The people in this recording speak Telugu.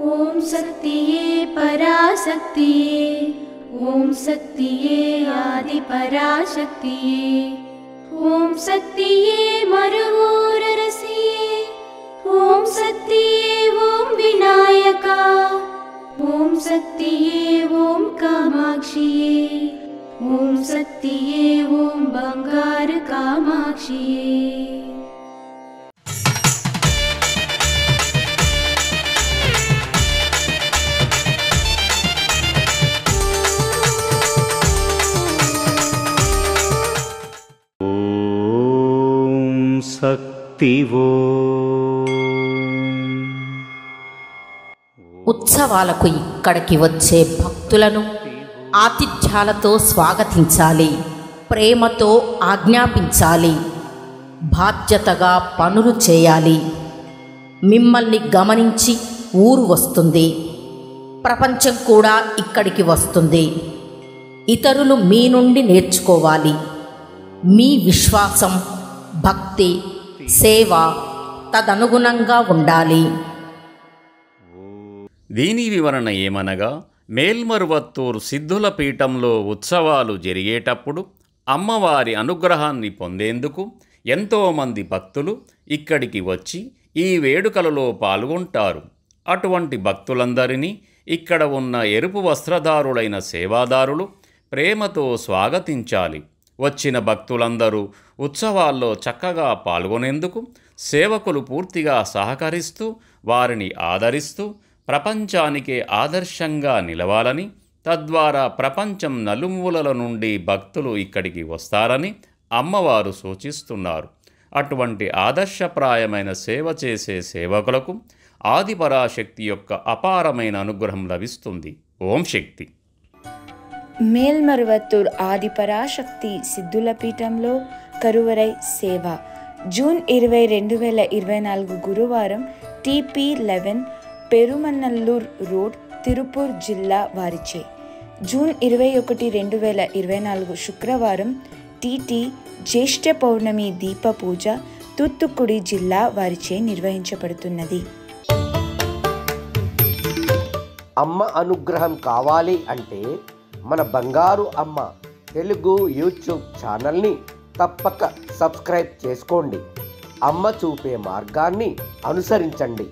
ओम शक्तिये पराशक्तिये, ओम शक्तिये आदि पराशक्तिये, ओम शक्तिये मरुवोररसिये, ओम शक्तिये ओम विनायका, ओम शक्तिये ओम कामाक्षिये, ओम शक्तिये ओम बंगार कामाक्षिये। ఉత్సవాలకు ఇక్కడికి వచ్చే భక్తులను ఆతిథ్యాలతో స్వాగతించాలి, ప్రేమతో ఆజ్ఞాపించాలి, బాధ్యతగా పనులు చేయాలి. మిమ్మల్ని గమనించి ఊరు వస్తుంది, ప్రపంచం కూడా ఇక్కడికి వస్తుంది. ఇతరులు మీ నుండి నేర్చుకోవాలి. మీ విశ్వాసం, భక్తి, సేవ తదనుగుణంగా ఉండాలి. దీని వివరణ ఏమనగా, మేల్మరువత్తూరు సిద్ధుల పీఠంలో ఉత్సవాలు జరిగేటప్పుడు అమ్మవారి అనుగ్రహాన్ని పొందేందుకు ఎంతోమంది భక్తులు ఇక్కడికి వచ్చి ఈ వేడుకలలో పాల్గొంటారు. అటువంటి భక్తులందరినీ ఇక్కడ ఉన్న ఎరుపు వస్త్రధారులైన సేవాదారులు ప్రేమతో స్వాగతించాలి. వచ్చిన భక్తులందరూ ఉత్సవాల్లో చక్కగా పాల్గొనేందుకు సేవకులు పూర్తిగా సహకరిస్తూ వారిని ఆదరిస్తూ ప్రపంచానికే ఆదర్శంగా నిలవాలని, తద్వారా ప్రపంచం నలుమూలల నుండి భక్తులు ఇక్కడికి వస్తారని అమ్మవారు సూచిస్తున్నారు. అటువంటి ఆదర్శప్రాయమైన సేవ చేసే సేవకులకు ఆదిపరాశక్తి యొక్క అపారమైన అనుగ్రహం లభిస్తుంది. ఓం శక్తి. మేల్మరువత్తూర్ ఆదిపరాశక్తి సిద్ధుల పీఠంలో కరువరై సేవ జూన్ 20, 2024 గురువారం TP 11 పెరుమన్నల్లూర్ రోడ్, తిరుపూర్ జిల్లా వారిచే. జూన్ 21, 2024 శుక్రవారం TT జ్యేష్ఠ పౌర్ణమి దీప పూజ, తూత్తుకుడి జిల్లా వారిచే నిర్వహించబడుతున్నది. అమ్మ అనుగ్రహం కావాలి అంటే మన బంగారు అమ్మ తెలుగు యూట్యూబ్ ఛానల్ని తప్పక సబ్స్క్రైబ్ చేసుకోండి. అమ్మ చూపే మార్గాన్ని అనుసరించండి.